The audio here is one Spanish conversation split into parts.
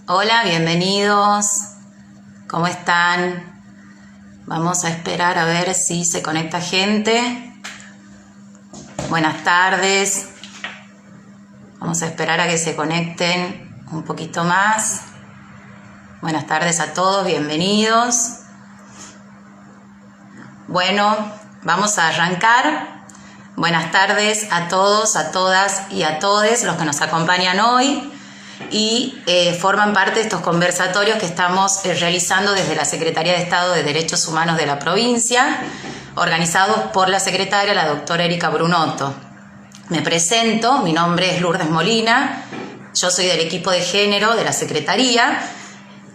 Hola, bienvenidos. ¿Cómo están? Vamos a esperar a ver si se conecta gente. Buenas tardes. Vamos a esperar a que se conecten un poquito más. Buenas tardes a todos, bienvenidos. Bueno, vamos a arrancar. Buenas tardes a todos, a todas y a todes los que nos acompañan hoy y forman parte de estos conversatorios que estamos realizando desde la Secretaría de Estado de Derechos Humanos de la provincia, organizados por la secretaria, la doctora Erika Brunotto. Me presento, mi nombre es Lourdes Molina, yo soy del equipo de género de la Secretaría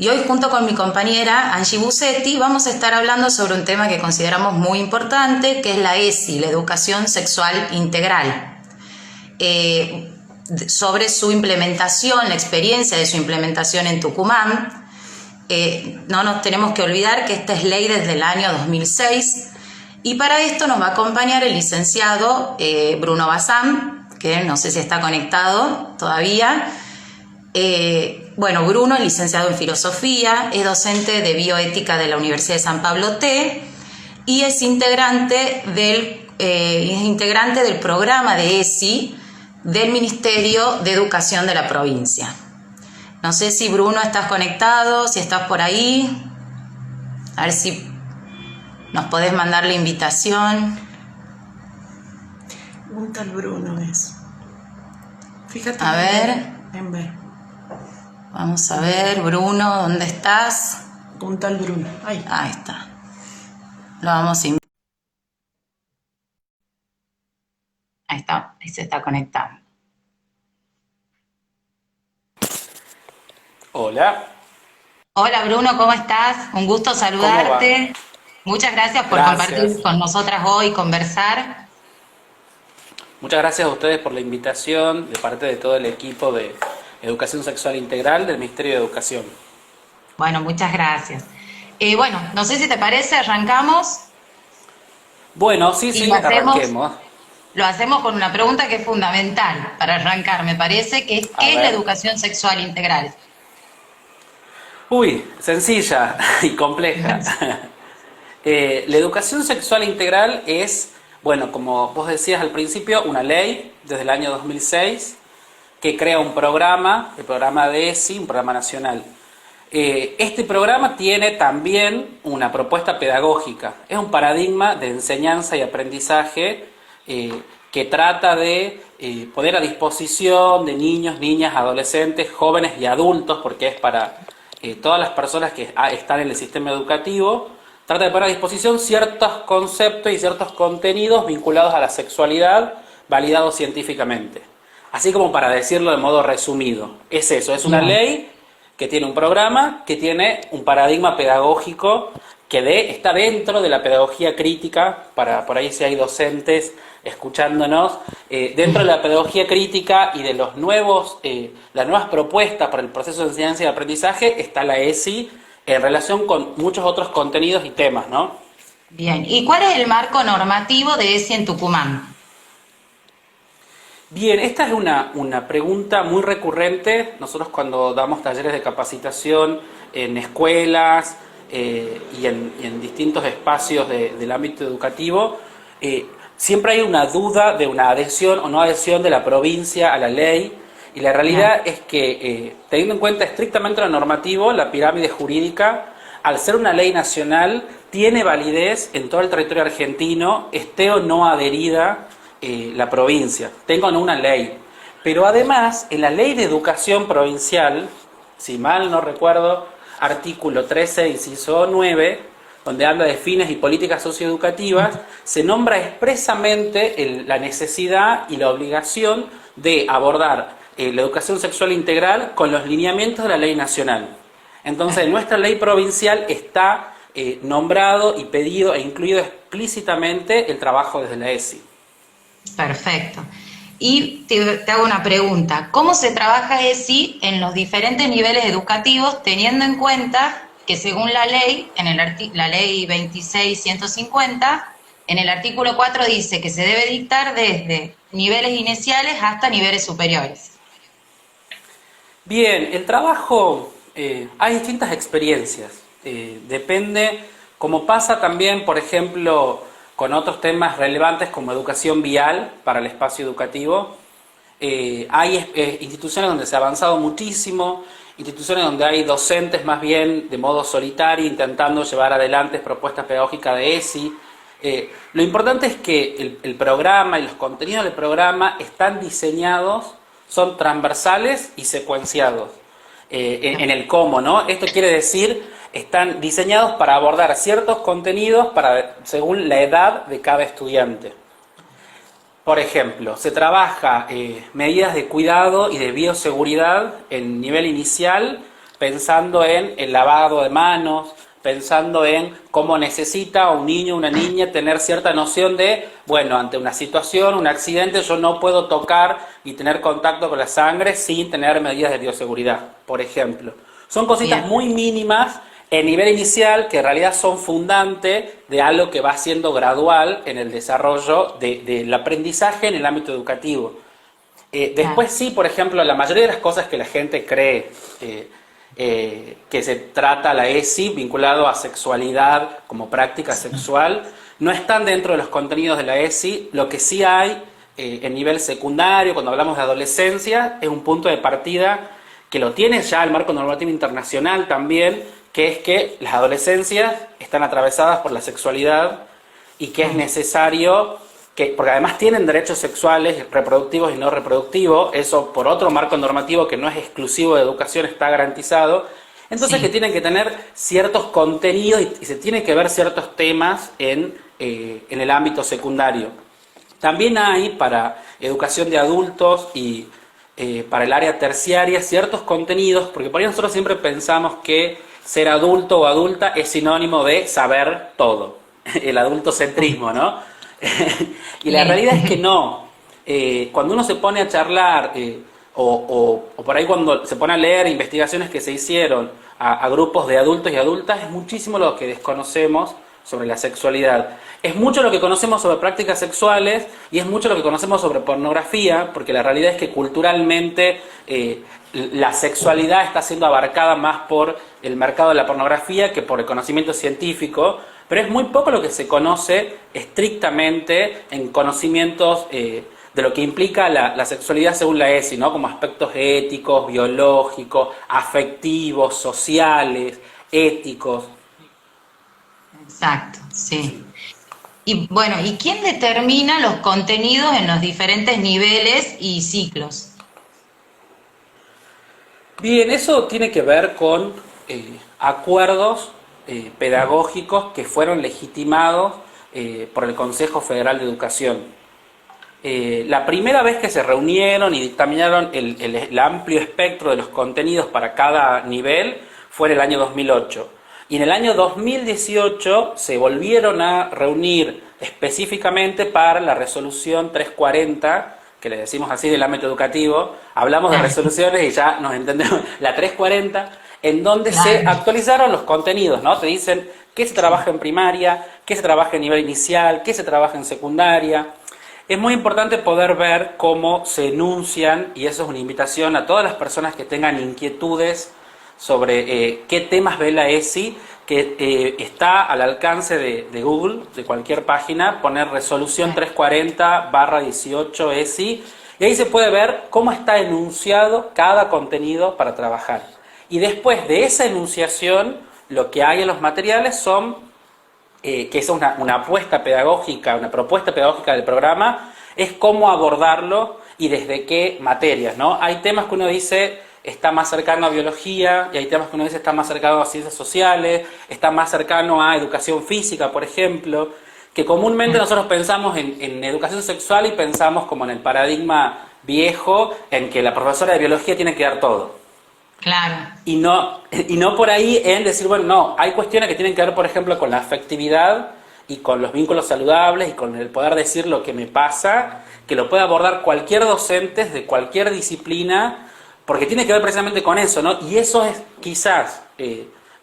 y hoy junto con mi compañera Angie Busetti vamos a estar hablando sobre un tema que consideramos muy importante, que es la ESI, la Educación Sexual Integral. Sobre su implementación, la experiencia de su implementación en Tucumán. No nos tenemos que olvidar que esta es ley desde el año 2006 y para esto nos va a acompañar el licenciado Bruno Bazán, que no sé si está conectado todavía. Bueno, Bruno es licenciado en Filosofía, es docente de Bioética de la Universidad de San Pablo T y es integrante del programa de ESI del Ministerio de Educación de la provincia. No sé si Bruno estás conectado, si estás por ahí. A ver si nos podés mandar la invitación. Un tal Bruno es. Fíjate. A ver. En ver. Vamos a ver, Bruno, ¿dónde estás? Un tal Bruno. Ahí está. Lo vamos a invitar. Ahí está, ahí se está conectando. Hola. Hola Bruno, ¿cómo estás? Un gusto saludarte. Muchas gracias por compartir con nosotras hoy, conversar. Muchas gracias a ustedes por la invitación de parte de todo el equipo de Educación Sexual Integral del Ministerio de Educación. Bueno, muchas gracias. Bueno, no sé si te parece, arrancamos. Bueno, sí, arranquemos. Lo hacemos con una pregunta que es fundamental para arrancar, me parece, que es ¿qué es la educación sexual integral? Uy, sencilla y compleja. La educación sexual integral es, bueno, como vos decías al principio, una ley desde el año 2006 que crea un programa, el programa de ESI, un programa nacional. Este programa tiene también una propuesta pedagógica, es un paradigma de enseñanza y aprendizaje que trata de poner a disposición de niños, niñas, adolescentes, jóvenes y adultos, porque es para todas las personas que están en el sistema educativo, trata de poner a disposición ciertos conceptos y ciertos contenidos vinculados a la sexualidad, validados científicamente. Así como para decirlo de modo resumido, es eso, es una ley que tiene un programa, que tiene un paradigma pedagógico que está dentro de la pedagogía crítica, por ahí si hay docentes escuchándonos, dentro de la pedagogía crítica y de las nuevas propuestas para el proceso de enseñanza y aprendizaje está la ESI en relación con muchos otros contenidos y temas, ¿no? Bien, ¿y cuál es el marco normativo de ESI en Tucumán? Bien, esta es una pregunta muy recurrente. Nosotros cuando damos talleres de capacitación en escuelas y en distintos espacios del ámbito educativo, siempre hay una duda de una adhesión o no adhesión de la provincia a la ley, y la realidad es que, teniendo en cuenta estrictamente lo normativo, la pirámide jurídica, al ser una ley nacional, tiene validez en todo el territorio argentino, esté o no adherida la provincia, tenga o no una ley. Pero además, en la ley de educación provincial, si mal no recuerdo, artículo 13, inciso 9, donde habla de fines y políticas socioeducativas, se nombra expresamente la necesidad y la obligación de abordar la educación sexual integral con los lineamientos de la ley nacional. Entonces, en nuestra ley provincial está nombrado y pedido e incluido explícitamente el trabajo desde la ESI. Perfecto. Y te hago una pregunta. ¿Cómo se trabaja ESI en los diferentes niveles educativos, teniendo en cuenta que según la ley, la ley 26150, en el artículo 4 dice que se debe dictar desde niveles iniciales hasta niveles superiores? Bien, el trabajo Hay distintas experiencias. Depende, como pasa también, por ejemplo, con otros temas relevantes como educación vial para el espacio educativo. Hay instituciones donde se ha avanzado muchísimo, instituciones donde hay docentes más bien de modo solitario intentando llevar adelante propuestas pedagógicas de ESI. Lo importante es que el programa y los contenidos del programa están diseñados, son transversales y secuenciados en el cómo, ¿no? Esto quiere decir, están diseñados para abordar ciertos contenidos según la edad de cada estudiante. Por ejemplo, se trabaja medidas de cuidado y de bioseguridad en nivel inicial, pensando en el lavado de manos, pensando en cómo necesita un niño o una niña tener cierta noción de, bueno, ante una situación, un accidente, yo no puedo tocar y tener contacto con la sangre sin tener medidas de bioseguridad, por ejemplo. Son cositas Bien. muy mínimas en nivel inicial que en realidad son fundante de algo que va siendo gradual en el desarrollo del aprendizaje en el ámbito educativo. Después sí, por ejemplo, la mayoría de las cosas que la gente cree que se trata la ESI vinculado a sexualidad como práctica sexual, no están dentro de los contenidos de la ESI. Lo que sí hay en nivel secundario, cuando hablamos de adolescencia, es un punto de partida que lo tiene ya el marco normativo internacional también, que es que las adolescencias están atravesadas por la sexualidad y que es necesario porque además tienen derechos sexuales, reproductivos y no reproductivos, eso por otro marco normativo que no es exclusivo de educación está garantizado, entonces Sí. que tienen que tener ciertos contenidos y se tienen que ver ciertos temas en el ámbito secundario. También hay para educación de adultos y para el área terciaria ciertos contenidos, porque por ahí nosotros siempre pensamos que ser adulto o adulta es sinónimo de saber todo, el adultocentrismo, ¿no? Y la realidad es que no. Cuando uno se pone a charlar, o por ahí cuando se pone a leer investigaciones que se hicieron a grupos de adultos y adultas, es muchísimo lo que desconocemos sobre la sexualidad. Es mucho lo que conocemos sobre prácticas sexuales y es mucho lo que conocemos sobre pornografía, porque la realidad es que culturalmente la sexualidad está siendo abarcada más por el mercado de la pornografía que por el conocimiento científico, pero es muy poco lo que se conoce estrictamente en conocimientos de lo que implica la sexualidad según la ESI, ¿no? Como aspectos éticos, biológicos, afectivos, sociales, éticos. Exacto, sí. Y bueno, ¿y quién determina los contenidos en los diferentes niveles y ciclos? Bien, eso tiene que ver con acuerdos pedagógicos que fueron legitimados por el Consejo Federal de Educación. La primera vez que se reunieron y dictaminaron el amplio espectro de los contenidos para cada nivel fue en el año 2008. Y en el año 2018 se volvieron a reunir específicamente para la resolución 340, que le decimos así del ámbito educativo. Hablamos de resoluciones y ya nos entendemos. La 340, en donde se actualizaron los contenidos, ¿no? Te dicen qué se trabaja en primaria, qué se trabaja en nivel inicial, qué se trabaja en secundaria. Es muy importante poder ver cómo se enuncian, y eso es una invitación a todas las personas que tengan inquietudes sobre qué temas ve la ESI, que está al alcance de Google, de cualquier página, poner resolución 340/18 ESI, y ahí se puede ver cómo está enunciado cada contenido para trabajar. Y después de esa enunciación, lo que hay en los materiales son, que es una apuesta pedagógica, una propuesta pedagógica del programa, es cómo abordarlo y desde qué materias, ¿no? Hay temas que uno dice está más cercano a biología, y hay temas que uno dice está más cercano a ciencias sociales, está más cercano a educación física, por ejemplo, que comúnmente nosotros pensamos en educación sexual y pensamos como en el paradigma viejo en que la profesora de biología tiene que dar todo. Claro. Y no por ahí en decir, bueno, no, hay cuestiones que tienen que ver, por ejemplo, con la afectividad y con los vínculos saludables y con el poder decir lo que me pasa, que lo puede abordar cualquier docente de cualquier disciplina, porque tiene que ver precisamente con eso, ¿no? Y eso es quizás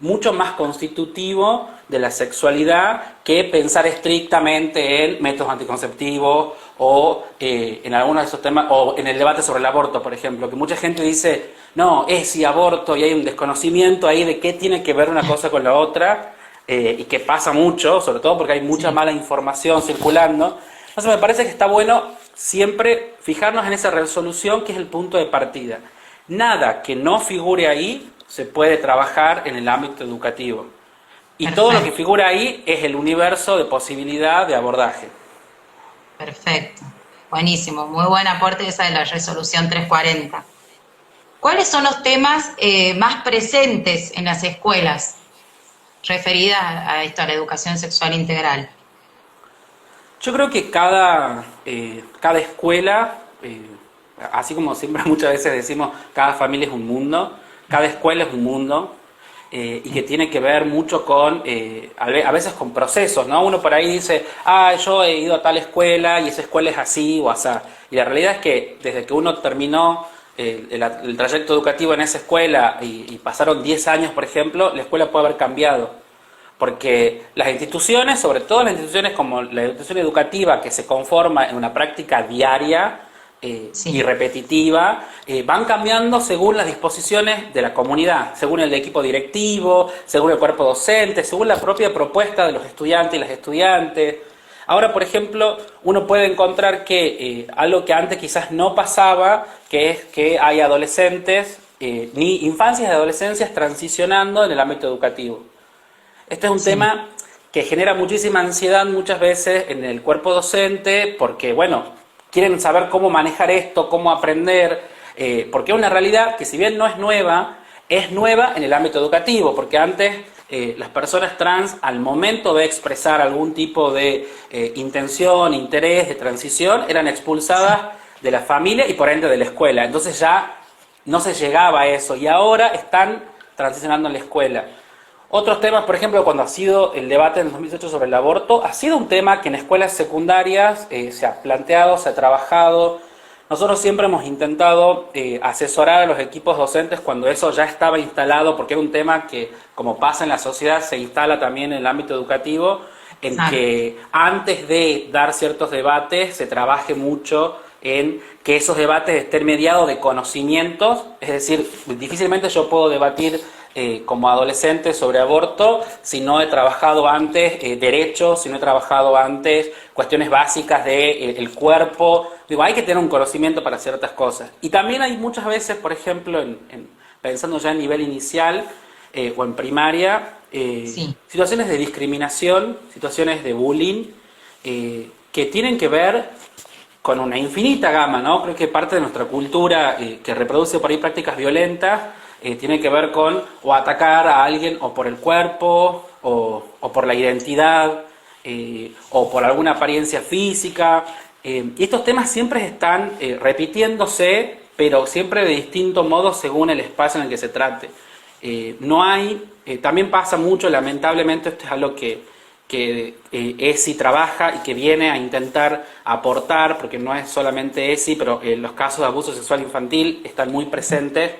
mucho más constitutivo de la sexualidad que pensar estrictamente en métodos anticonceptivos o en algunos de esos temas, o en el debate sobre el aborto, por ejemplo, que mucha gente dice, no, es y aborto, y hay un desconocimiento ahí de qué tiene que ver una cosa con la otra, y que pasa mucho, sobre todo porque hay mucha mala información circulando. Entonces me parece que está bueno siempre fijarnos en esa resolución que es el punto de partida. Nada que no figure ahí se puede trabajar en el ámbito educativo. Y Perfecto. todo lo que figura ahí es el universo de posibilidad de abordaje. Perfecto. Buenísimo. Muy buen aporte esa de la resolución 340. ¿Cuáles son los temas más presentes en las escuelas referidas a esto, a la educación sexual integral? Yo creo que cada escuela, así como siempre muchas veces decimos, cada familia es un mundo, cada escuela es un mundo, y que tiene que ver mucho con, a veces con procesos, ¿no? Uno por ahí dice, yo he ido a tal escuela y esa escuela es así o asá. Y la realidad es que desde que uno terminó el trayecto educativo en esa escuela y pasaron 10 años, por ejemplo, la escuela puede haber cambiado. Porque las instituciones, sobre todo las instituciones como la institución educativa que se conforma en una práctica diaria y repetitiva, van cambiando según las disposiciones de la comunidad, según el equipo directivo, según el cuerpo docente, según la propia propuesta de los estudiantes y las estudiantes. Ahora, por ejemplo, uno puede encontrar que algo que antes quizás no pasaba, que es que hay adolescentes, ni infancias y adolescencias transicionando en el ámbito educativo. Este es un tema que genera muchísima ansiedad muchas veces en el cuerpo docente porque, bueno, quieren saber cómo manejar esto, cómo aprender, porque es una realidad que si bien no es nueva en el ámbito educativo, porque antes las personas trans al momento de expresar algún tipo de intención, interés, de transición, eran expulsadas de la familia y por ende de la escuela. Entonces ya no se llegaba a eso y ahora están transicionando en la escuela. Otros temas, por ejemplo, cuando ha sido el debate en el 2018 sobre el aborto, ha sido un tema que en escuelas secundarias se ha planteado, se ha trabajado. Nosotros siempre hemos intentado asesorar a los equipos docentes cuando eso ya estaba instalado, porque es un tema que, como pasa en la sociedad, se instala también en el ámbito educativo, en que antes de dar ciertos debates se trabaje mucho en que esos debates estén mediados de conocimientos, es decir, difícilmente yo puedo debatir como adolescente sobre aborto si no he trabajado antes derechos, si no he trabajado antes cuestiones básicas del cuerpo. Digo, hay que tener un conocimiento para ciertas cosas. Y también hay muchas veces, por ejemplo, pensando ya en nivel inicial o en primaria, situaciones de discriminación, situaciones de bullying, que tienen que ver con una infinita gama, ¿no? Creo que parte de nuestra cultura que reproduce por ahí prácticas violentas tiene que ver con o atacar a alguien o por el cuerpo o por la identidad o por alguna apariencia física. Y estos temas siempre están repitiéndose, pero siempre de distinto modo según el espacio en el que se trate. También pasa mucho, lamentablemente, esto es algo que ESI trabaja y que viene a intentar aportar, porque no es solamente ESI, pero los casos de abuso sexual infantil están muy presentes.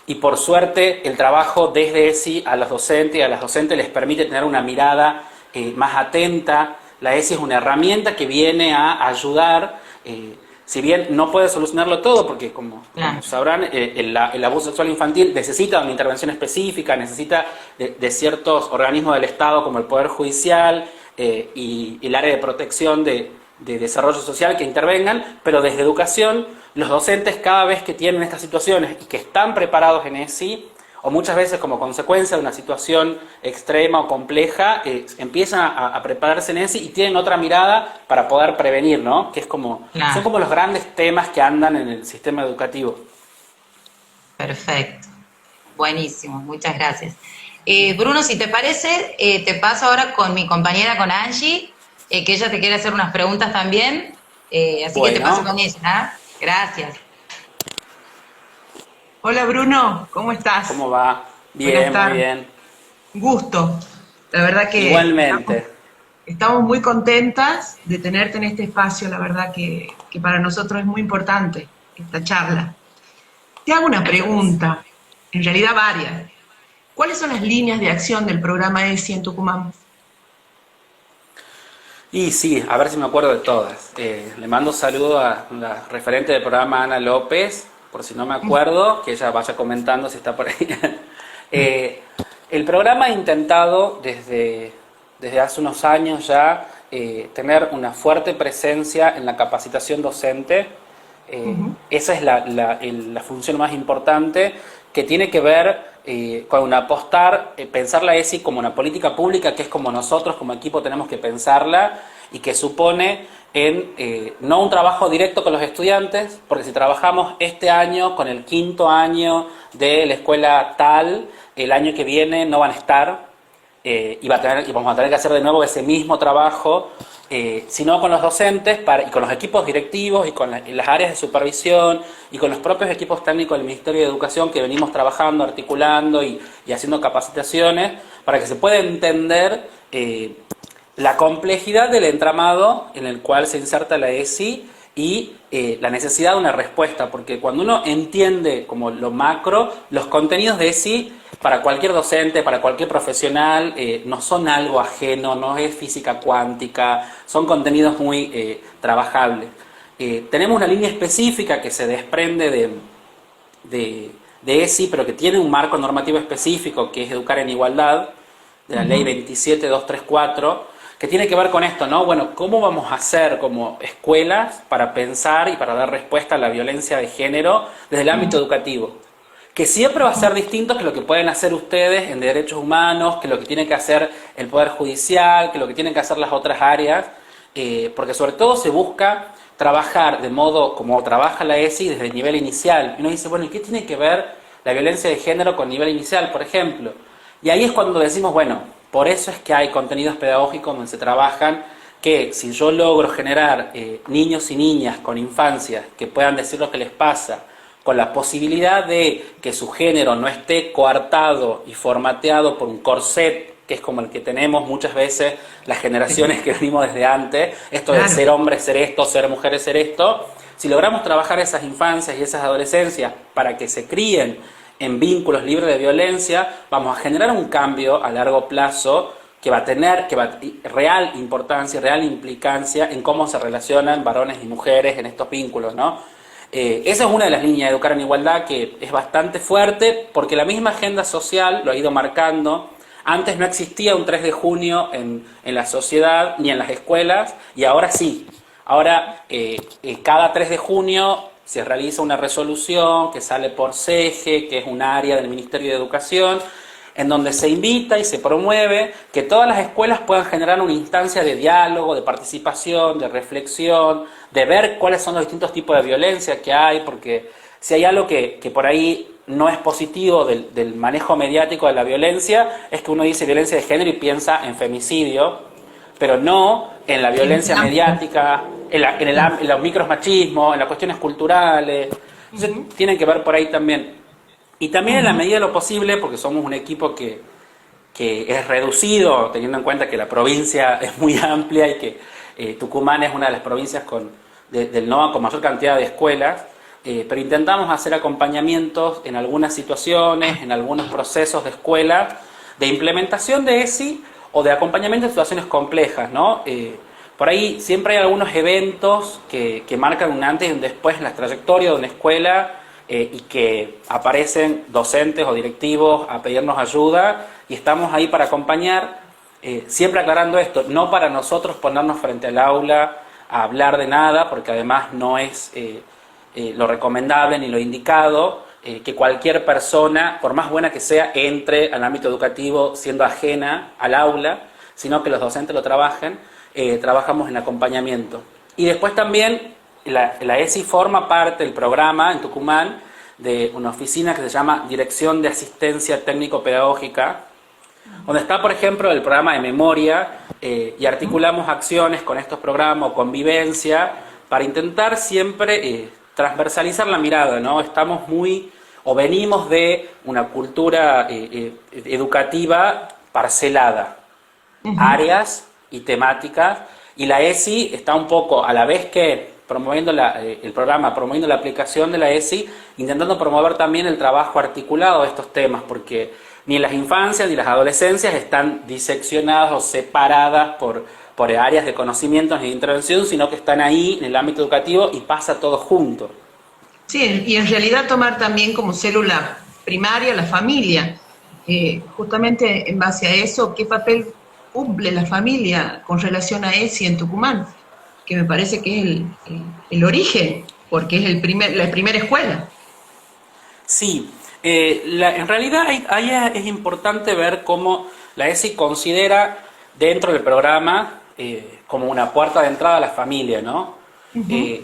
Y por suerte el trabajo desde ESI a los docentes y a las docentes les permite tener una mirada más atenta. La ESI es una herramienta que viene a ayudar, si bien no puede solucionarlo todo, porque como sabrán, el abuso sexual infantil necesita una intervención específica, necesita de ciertos organismos del Estado como el Poder Judicial y el área de protección de desarrollo social que intervengan, pero desde educación, los docentes cada vez que tienen estas situaciones y que están preparados en ESI, o muchas veces como consecuencia de una situación extrema o compleja, empiezan a prepararse en ESI y tienen otra mirada para poder prevenir, ¿no? Que es como, son como los grandes temas que andan en el sistema educativo. Perfecto, buenísimo, muchas gracias. Bruno, si te parece, te paso ahora con mi compañera, con Angie, que ella te quiere hacer unas preguntas también, así que te paso con ella, ¿ah? Gracias. Hola Bruno, ¿cómo estás? ¿Cómo va? Bien, muy bien. Gusto. La verdad que igualmente. Estamos muy contentas de tenerte en este espacio, la verdad que para nosotros es muy importante esta charla. Te hago una pregunta, en realidad varias. ¿Cuáles son las líneas de acción del programa ESI en Tucumán? Y sí, a ver si me acuerdo de todas. Le mando un saludo a la referente del programa, Ana López, por si no me acuerdo, que ella vaya comentando si está por ahí. El programa ha intentado desde hace unos años ya tener una fuerte presencia en la capacitación docente. Esa es la función más importante, que tiene que ver con apostar, pensar la ESI como una política pública, que es como nosotros como equipo tenemos que pensarla, y que supone no un trabajo directo con los estudiantes, porque si trabajamos este año con el quinto año de la escuela tal, el año que viene no van a estar, y vamos a tener que hacer de nuevo ese mismo trabajo, sino con los docentes y con los equipos directivos y con las áreas de supervisión y con los propios equipos técnicos del Ministerio de Educación, que venimos trabajando, articulando y haciendo capacitaciones para que se pueda entender la complejidad del entramado en el cual se inserta la ESI y la necesidad de una respuesta, porque cuando uno entiende como lo macro, los contenidos de ESI para cualquier docente, para cualquier profesional, no son algo ajeno, no es física cuántica, son contenidos muy trabajables. Tenemos una línea específica que se desprende de ESI, pero que tiene un marco normativo específico, que es Educar en Igualdad, de la Ley 27234, que tiene que ver con esto, ¿no? Bueno, ¿cómo vamos a hacer como escuelas para pensar y para dar respuesta a la violencia de género desde el ámbito educativo? Que siempre va a ser distinto que lo que pueden hacer ustedes en derechos humanos, que lo que tiene que hacer el Poder Judicial, que lo que tienen que hacer las otras áreas, porque sobre todo se busca trabajar de modo como trabaja la ESI desde el nivel inicial. Y uno dice, bueno, ¿y qué tiene que ver la violencia de género con nivel inicial, por ejemplo? Y ahí es cuando decimos, bueno, por eso es que hay contenidos pedagógicos donde se trabajan, que si yo logro generar niños y niñas con infancias que puedan decir lo que les pasa, con la posibilidad de que su género no esté coartado y formateado por un corset, que es como el que tenemos muchas veces las generaciones que venimos desde antes, esto de ser hombre, ser esto, ser mujer, ser esto. Si logramos trabajar esas infancias y esas adolescencias para que se críen en vínculos libres de violencia, vamos a generar un cambio a largo plazo que va a tener real importancia, real implicancia en cómo se relacionan varones y mujeres en estos vínculos, ¿no? Esa es una de las líneas de Educar en Igualdad, que es bastante fuerte porque la misma agenda social lo ha ido marcando. Antes no existía un 3 de junio en la sociedad ni en las escuelas, y ahora sí. Ahora cada 3 de junio se realiza una resolución que sale por CEGE, que es un área del Ministerio de Educación, en donde se invita y se promueve que todas las escuelas puedan generar una instancia de diálogo, de participación, de reflexión, de ver cuáles son los distintos tipos de violencia que hay, porque si hay algo que por ahí no es positivo del manejo mediático de la violencia, es que uno dice violencia de género y piensa en femicidio, pero no en la violencia mediática, en los micromachismos, en las cuestiones culturales. Entonces, tienen que ver por ahí también. Y también en la medida de lo posible, porque somos un equipo que es reducido, teniendo en cuenta que la provincia es muy amplia y que Tucumán es una de las provincias del NOA con mayor cantidad de escuelas, pero intentamos hacer acompañamientos en algunas situaciones, en algunos procesos de escuela, de implementación de ESI o de acompañamiento en situaciones complejas, ¿no? Por ahí siempre hay algunos eventos que marcan un antes y un después en la trayectoria de una escuela, y que aparecen docentes o directivos a pedirnos ayuda, y estamos ahí para acompañar, siempre aclarando esto, no para nosotros ponernos frente al aula a hablar de nada, porque además no es lo recomendable ni lo indicado, que cualquier persona, por más buena que sea, entre al ámbito educativo siendo ajena al aula, sino que los docentes lo trabajen. Trabajamos en acompañamiento. Y después también la ESI forma parte del programa en Tucumán de una oficina que se llama Dirección de Asistencia Técnico-Pedagógica, donde está, por ejemplo, el programa de memoria, y articulamos acciones con estos programas o convivencia para intentar siempre transversalizar la mirada, ¿no? Venimos de una cultura educativa parcelada, áreas y temáticas, y la ESI está un poco, a la vez que promoviendo el programa, promoviendo la aplicación de la ESI, intentando promover también el trabajo articulado de estos temas, porque ni las infancias ni las adolescencias están diseccionadas o separadas por áreas de conocimiento ni de intervención, sino que están ahí en el ámbito educativo y pasa todo junto. Sí, y en realidad tomar también como célula primaria la familia. Justamente en base a eso, ¿qué papel cumple la familia con relación a ESI en Tucumán? Que me parece que es el origen, porque es la primera escuela. Sí, en realidad ahí es importante ver cómo la ESI considera dentro del programa como una puerta de entrada a la familia, ¿no?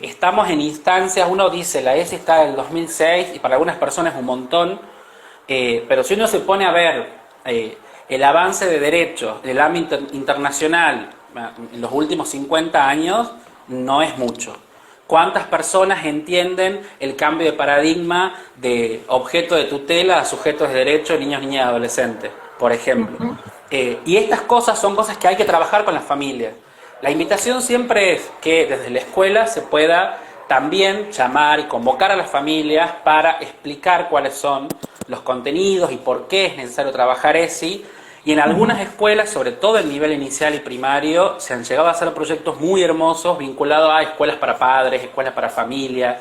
Estamos en instancias, uno dice, la ESI está del 2006 y para algunas personas es un montón, pero si uno se pone a ver el avance de derechos en el ámbito internacional en los últimos 50 años, no es mucho. ¿Cuántas personas entienden el cambio de paradigma de objeto de tutela a sujetos de derecho, niños, niñas y adolescentes, por ejemplo? Y estas cosas son cosas que hay que trabajar con las familias. La invitación siempre es que desde la escuela se pueda también llamar y convocar a las familias para explicar cuáles son los contenidos y por qué es necesario trabajar ESI. Y en algunas escuelas, sobre todo en nivel inicial y primario, se han llegado a hacer proyectos muy hermosos vinculados a escuelas para padres, escuelas para familias,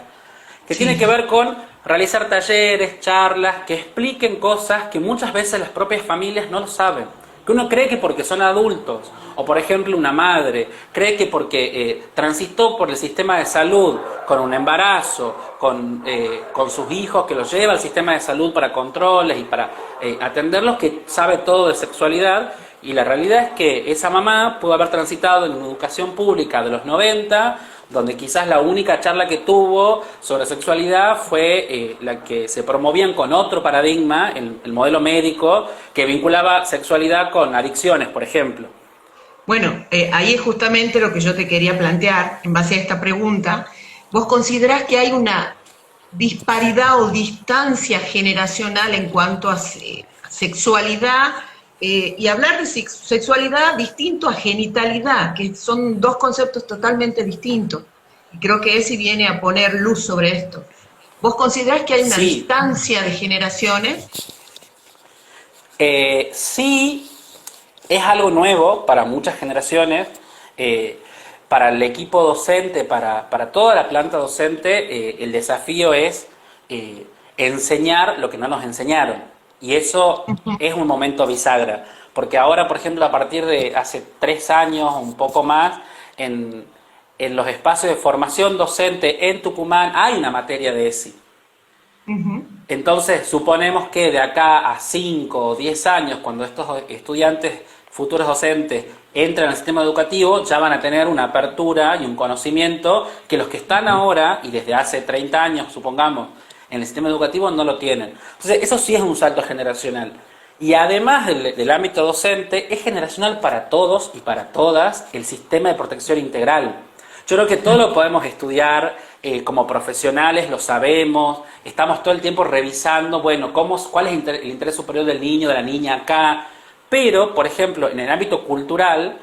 que tienen que ver con realizar talleres, charlas, que expliquen cosas que muchas veces las propias familias no lo saben. Que uno cree que porque son adultos, o por ejemplo una madre, cree que porque transitó por el sistema de salud con un embarazo, con sus hijos, que los lleva al sistema de salud para controles y para atenderlos, que sabe todo de sexualidad, y la realidad es que esa mamá pudo haber transitado en una educación pública de los 90, donde quizás la única charla que tuvo sobre sexualidad fue la que se promovían con otro paradigma, el modelo médico, que vinculaba sexualidad con adicciones, por ejemplo. Bueno, ahí es justamente lo que yo te quería plantear en base a esta pregunta. ¿Vos considerás que hay una disparidad o distancia generacional en cuanto a sexualidad? Y hablar de sexualidad distinto a genitalidad, que son dos conceptos totalmente distintos. Y creo que ese viene a poner luz sobre esto. ¿Vos considerás que hay una distancia de generaciones? Sí, es algo nuevo para muchas generaciones. Para el equipo docente, para toda la planta docente, el desafío es enseñar lo que no nos enseñaron. Y eso es un momento bisagra, porque ahora, por ejemplo, a partir de hace 3 años, un poco más, en los espacios de formación docente en Tucumán hay una materia de ESI. Entonces, suponemos que de acá a 5 o 10 años, cuando estos estudiantes, futuros docentes, entran al sistema educativo, ya van a tener una apertura y un conocimiento que los que están ahora, y desde hace 30 años, supongamos, en el sistema educativo no lo tienen. Entonces, eso sí es un salto generacional. Y además del ámbito docente, es generacional para todos y para todas el sistema de protección integral. Yo creo que todo lo podemos estudiar como profesionales, lo sabemos, estamos todo el tiempo revisando, bueno, cuál es el interés superior del niño, de la niña acá. Pero, por ejemplo, en el ámbito cultural,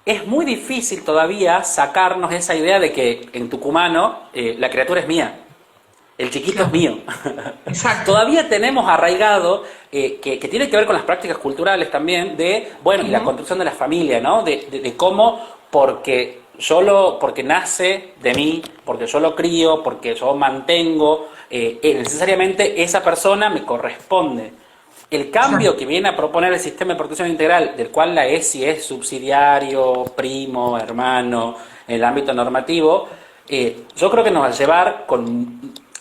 es muy difícil todavía sacarnos esa idea de que en tucumano la criatura es mía. El chiquito es mío. Exacto. Todavía tenemos arraigado, que tiene que ver con las prácticas culturales también, y la construcción de la familia, ¿no? De cómo, porque nace de mí, porque yo lo crío, porque yo mantengo, necesariamente esa persona me corresponde. El cambio que viene a proponer el sistema de protección integral, del cual la ESI es subsidiario, primo, hermano, en el ámbito normativo, yo creo que nos va a llevar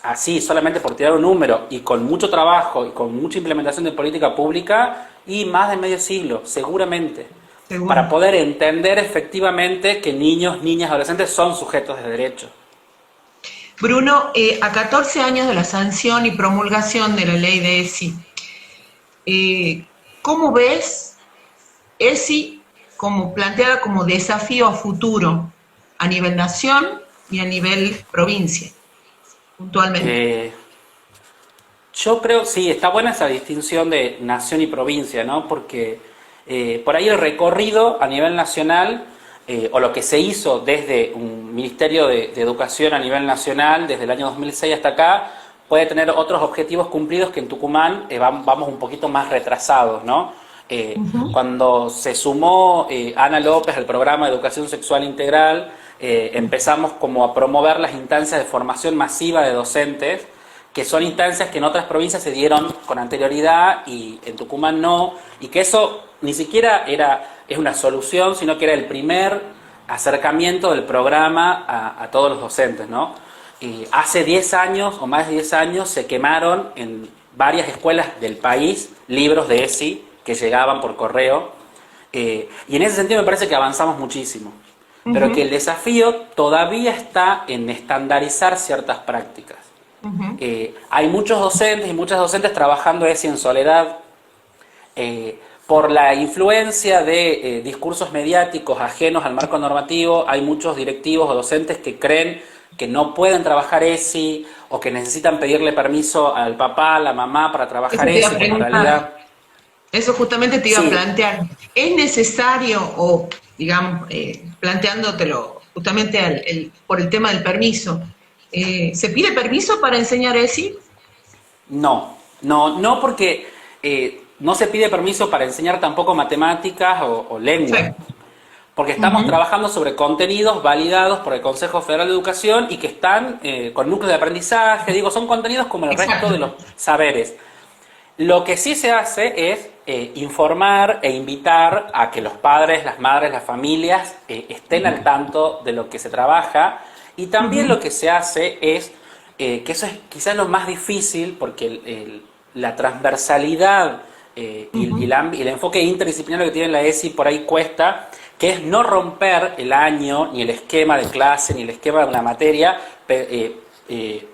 así, solamente por tirar un número, y con mucho trabajo y con mucha implementación de política pública, y más de medio siglo, seguramente, para poder entender efectivamente que niños, niñas, adolescentes son sujetos de derecho. Bruno, a 14 años de la sanción y promulgación de la ley de ESI, ¿cómo ves ESI como planteada como desafío a futuro a nivel nación y a nivel provincia? Puntualmente. Yo creo, sí, está buena esa distinción de nación y provincia, ¿no? Porque por ahí el recorrido a nivel nacional, o lo que se hizo desde un Ministerio de Educación a nivel nacional, desde el año 2006 hasta acá, puede tener otros objetivos cumplidos que en Tucumán vamos un poquito más retrasados, ¿no? Cuando se sumó Ana López al programa de educación sexual integral, empezamos como a promover las instancias de formación masiva de docentes, que son instancias que en otras provincias se dieron con anterioridad y en Tucumán no, y que eso ni siquiera es una solución, sino que era el primer acercamiento del programa a todos los docentes, ¿no? Hace 10 años o más de 10 años se quemaron en varias escuelas del país libros de ESI que llegaban por correo, y en ese sentido me parece que avanzamos muchísimo, pero que el desafío todavía está en estandarizar ciertas prácticas. Hay muchos docentes y muchas docentes trabajando ESI en soledad, por la influencia de discursos mediáticos ajenos al marco normativo. Hay muchos directivos o docentes que creen que no pueden trabajar ESI o que necesitan pedirle permiso al papá, a la mamá para trabajar ESI, porque en realidad... Eso justamente te iba a plantear. ¿Es necesario, o digamos, planteándotelo justamente por el tema del permiso, ¿se pide permiso para enseñar ESI? No, porque no se pide permiso para enseñar tampoco matemáticas o lengua. Sí. Porque estamos trabajando sobre contenidos validados por el Consejo Federal de Educación y que están con núcleos de aprendizaje, son contenidos como el resto de los saberes. Lo que sí se hace es informar e invitar a que los padres, las madres, las familias estén al tanto de lo que se trabaja, y también lo que se hace es, que eso es quizás lo más difícil, porque la transversalidad y el enfoque interdisciplinario que tiene la ESI por ahí cuesta, que es no romper el año, ni el esquema de clase, ni el esquema de una materia,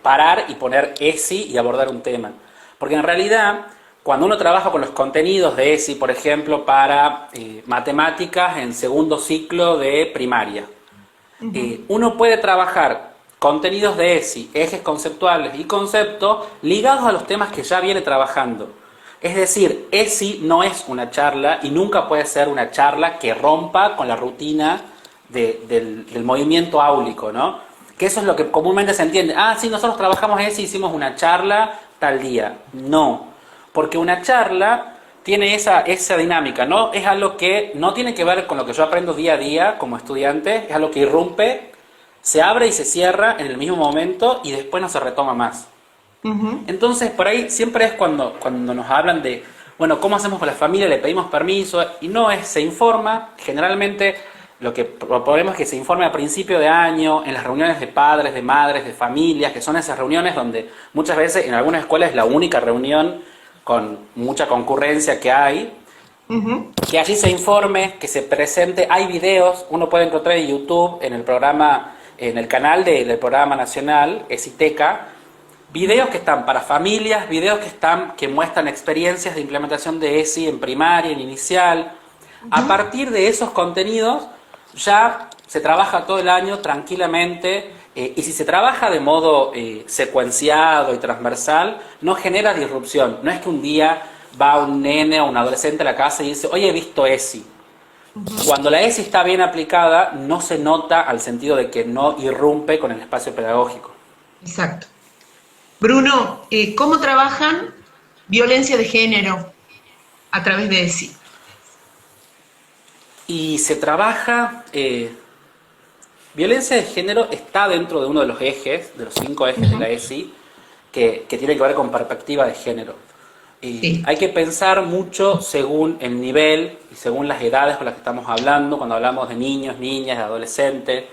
parar y poner ESI y abordar un tema. Porque en realidad, cuando uno trabaja con los contenidos de ESI, por ejemplo, para matemáticas en segundo ciclo de primaria, uno puede trabajar contenidos de ESI, ejes conceptuales y conceptos ligados a los temas que ya viene trabajando. Es decir, ESI no es una charla y nunca puede ser una charla que rompa con la rutina del movimiento áulico, ¿no? Que eso es lo que comúnmente se entiende. Sí, nosotros trabajamos ESI y hicimos una charla tal día. No, porque una charla tiene esa dinámica, ¿no? Es algo que no tiene que ver con lo que yo aprendo día a día como estudiante, es algo que irrumpe, se abre y se cierra en el mismo momento y después no se retoma más. Entonces, por ahí siempre es cuando nos hablan de, bueno, ¿cómo hacemos con la familia? Le pedimos permiso, y no es, se informa. Generalmente lo que proponemos es que se informe a principio de año, en las reuniones de padres, de madres, de familias, que son esas reuniones donde muchas veces en algunas escuelas es la única reunión con mucha concurrencia que hay, que allí se informe, que se presente. Hay videos, uno puede encontrar en YouTube, en el programa, en el canal del programa nacional, ESITECA, videos que están para familias, videos que muestran experiencias de implementación de ESI en primaria, en inicial. A partir de esos contenidos ya se trabaja todo el año tranquilamente, y si se trabaja de modo secuenciado y transversal, no genera disrupción. No es que un día va un nene o un adolescente a la casa y dice, oye, he visto ESI. Cuando la ESI está bien aplicada, no se nota al sentido de que no irrumpe con el espacio pedagógico. Exacto. Bruno, ¿cómo trabajan violencia de género a través de ESI? Y se trabaja... violencia de género está dentro de uno de los ejes, de los 5 ejes de la ESI, que tiene que ver con perspectiva de género. Y hay que pensar mucho según el nivel y según las edades con las que estamos hablando, cuando hablamos de niños, niñas, de adolescentes,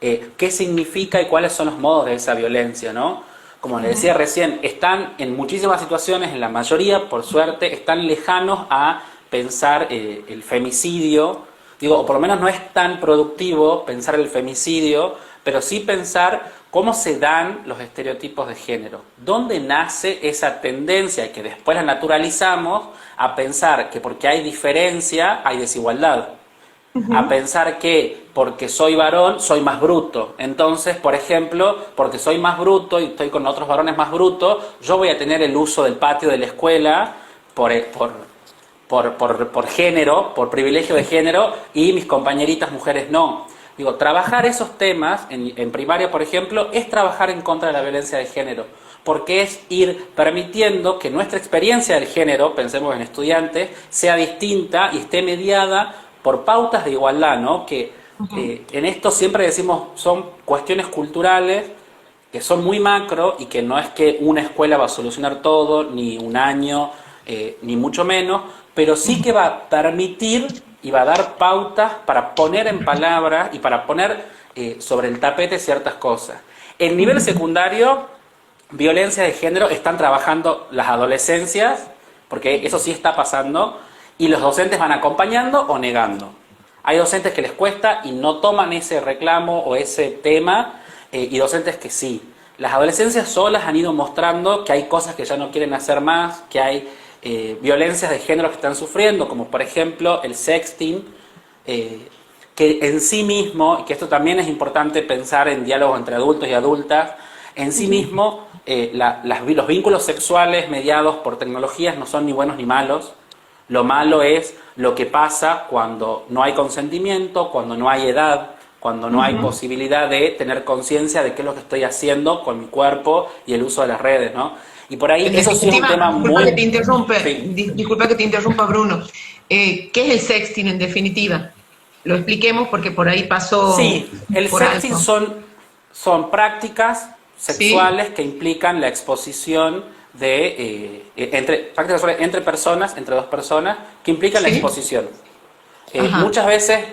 qué significa y cuáles son los modos de esa violencia, ¿no? Como les decía recién, están en muchísimas situaciones, en la mayoría, por suerte, están lejanos a pensar el femicidio. O por lo menos no es tan productivo pensar el femicidio, pero sí pensar cómo se dan los estereotipos de género. ¿Dónde nace esa tendencia que después la naturalizamos a pensar que porque hay diferencia hay desigualdad? A pensar que porque soy varón soy más bruto. Entonces, por ejemplo, porque soy más bruto y estoy con otros varones más brutos, yo voy a tener el uso del patio de la escuela por género, por privilegio de género, y mis compañeritas mujeres no. Digo, trabajar esos temas en primaria, por ejemplo, es trabajar en contra de la violencia de género, porque es ir permitiendo que nuestra experiencia del género, pensemos en estudiantes, sea distinta y esté mediada por pautas de igualdad, ¿no? Que en esto siempre decimos son cuestiones culturales que son muy macro y que no es que una escuela va a solucionar todo, ni un año, ni mucho menos, pero sí que va a permitir y va a dar pautas para poner en palabras y para poner sobre el tapete ciertas cosas. En nivel secundario, violencia de género están trabajando las adolescencias, porque eso sí está pasando, y los docentes van acompañando o negando. Hay docentes que les cuesta y no toman ese reclamo o ese tema, y docentes que sí. Las adolescencias solas han ido mostrando que hay cosas que ya no quieren hacer más, que hay violencias de género que están sufriendo, como por ejemplo el sexting, que en sí mismo, y que esto también es importante pensar en diálogos entre adultos y adultas, en sí mismo los vínculos sexuales mediados por tecnologías no son ni buenos ni malos. Lo malo es lo que pasa cuando no hay consentimiento, cuando no hay edad, cuando no hay posibilidad de tener conciencia de qué es lo que estoy haciendo con mi cuerpo y el uso de las redes, ¿no? Y por ahí eso sí es un tema muy... Disculpa que te interrumpa, Bruno. ¿Qué es el sexting en definitiva? Lo expliquemos porque por ahí pasó... Sí, el sexting son prácticas sexuales que implican la exposición de prácticas sexuales entre personas, entre dos personas, que implican la exposición. Muchas veces,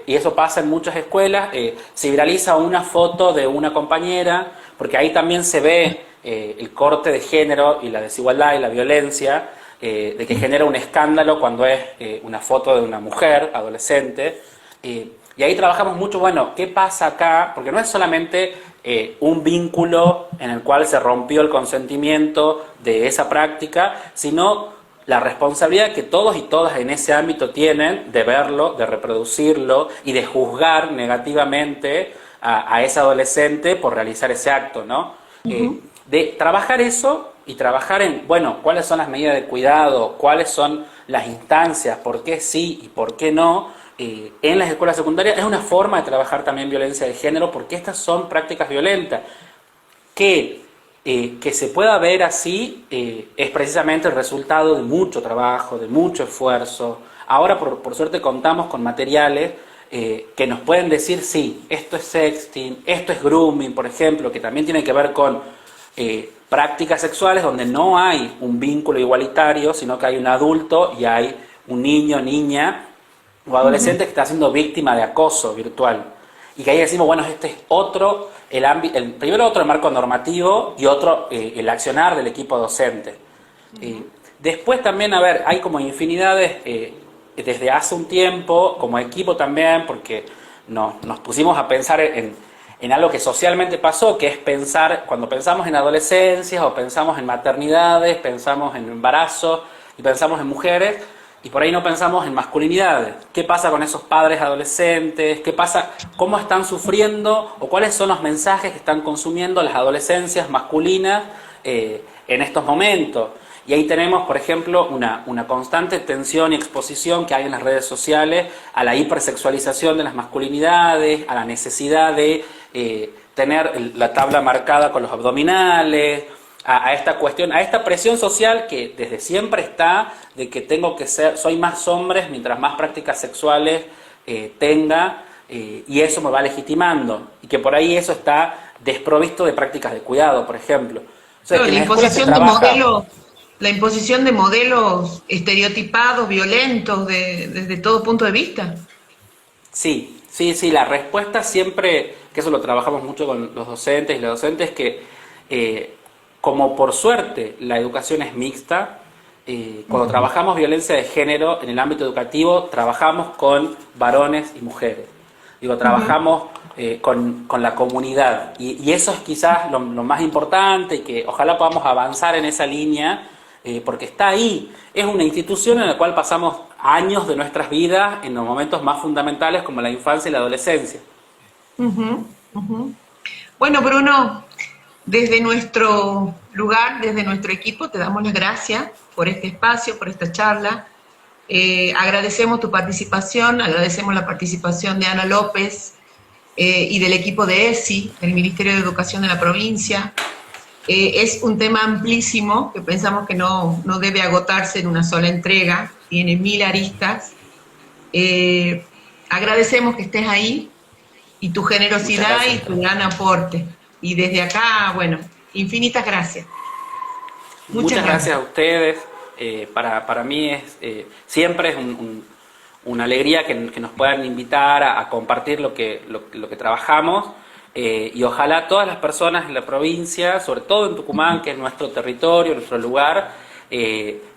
y eso pasa en muchas escuelas, se viraliza una foto de una compañera, porque ahí también se ve el corte de género y la desigualdad y la violencia, de que genera un escándalo cuando es una foto de una mujer adolescente. Y ahí trabajamos mucho, bueno, ¿qué pasa acá? Porque no es solamente un vínculo en el cual se rompió el consentimiento de esa práctica, sino la responsabilidad que todos y todas en ese ámbito tienen de verlo, de reproducirlo y de juzgar negativamente a ese adolescente por realizar ese acto, ¿no? De trabajar eso y trabajar en, bueno, cuáles son las medidas de cuidado, cuáles son las instancias, por qué sí y por qué no, en las escuelas secundarias es una forma de trabajar también violencia de género, porque estas son prácticas violentas. Que se pueda ver así es precisamente el resultado de mucho trabajo, de mucho esfuerzo. Ahora, por suerte, contamos con materiales que nos pueden decir, sí, esto es sexting, esto es grooming, por ejemplo, que también tiene que ver con prácticas sexuales donde no hay un vínculo igualitario, sino que hay un adulto y hay un niño, niña o adolescente que está siendo víctima de acoso virtual. Y que ahí decimos, bueno, este es otro, primero otro el marco normativo y otro el accionar del equipo docente. Después también, a ver, hay como infinidades, desde hace un tiempo, como equipo también, porque nos pusimos a pensar en algo que socialmente pasó, que es pensar, cuando pensamos en adolescencias o pensamos en maternidades, pensamos en embarazos y pensamos en mujeres, y por ahí no pensamos en masculinidades. ¿Qué pasa con esos padres adolescentes? ¿Qué pasa? ¿Cómo están sufriendo? ¿O cuáles son los mensajes que están consumiendo las adolescencias masculinas en estos momentos? Y ahí tenemos, por ejemplo, una constante tensión y exposición que hay en las redes sociales a la hipersexualización de las masculinidades, a la necesidad de tener la tabla marcada con los abdominales, a esta cuestión, a esta presión social que desde siempre está, de que soy más hombre mientras más prácticas sexuales tenga, y eso me va legitimando, y que por ahí eso está desprovisto de prácticas de cuidado, por ejemplo. O sea, claro, la imposición de modelos estereotipados, violentos, desde todo punto de vista. Sí, la respuesta siempre, que eso lo trabajamos mucho con los docentes y las docentes, que como por suerte la educación es mixta, cuando trabajamos violencia de género en el ámbito educativo, trabajamos con varones y mujeres. Trabajamos con la comunidad. Y eso es quizás lo más importante, y que ojalá podamos avanzar en esa línea, porque está ahí. Es una institución en la cual pasamos años de nuestras vidas en los momentos más fundamentales como la infancia y la adolescencia. Bueno, Bruno, desde nuestro lugar, desde nuestro equipo, te damos las gracias por este espacio, por esta charla. Agradecemos tu participación, agradecemos la participación de Ana López, y del equipo de ESI, del Ministerio de Educación de la provincia. Es un tema amplísimo que pensamos que no debe agotarse en una sola entrega, tiene 1000 aristas. Agradecemos que estés ahí y tu generosidad y tu gran aporte. Y desde acá, bueno, infinitas gracias. Muchas gracias a ustedes. Para mí siempre es una alegría que nos puedan invitar a compartir lo que trabajamos. Y ojalá todas las personas en la provincia, sobre todo en Tucumán, que es nuestro territorio, nuestro lugar,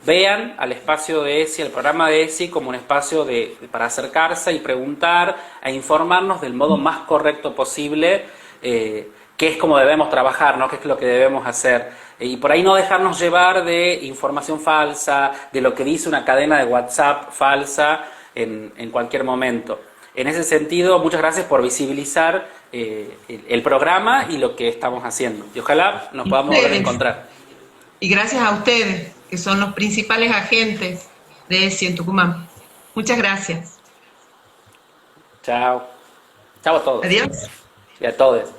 vean al espacio de ESI, al programa de ESI, como un espacio para acercarse y preguntar, e informarnos del modo más correcto posible, que es como debemos trabajar, ¿no? Que es lo que debemos hacer. Y por ahí no dejarnos llevar de información falsa, de lo que dice una cadena de WhatsApp falsa en cualquier momento. En ese sentido, muchas gracias por visibilizar el programa y lo que estamos haciendo. Y ojalá nos podamos volver a encontrar. Y gracias a ustedes, que son los principales agentes de ESI en Tucumán. Muchas gracias. Chao. Chao a todos. Adiós. Y a todos.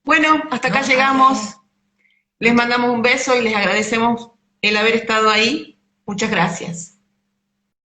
Bueno, hasta acá llegamos. Les mandamos un beso y les agradecemos el haber estado ahí. Muchas gracias.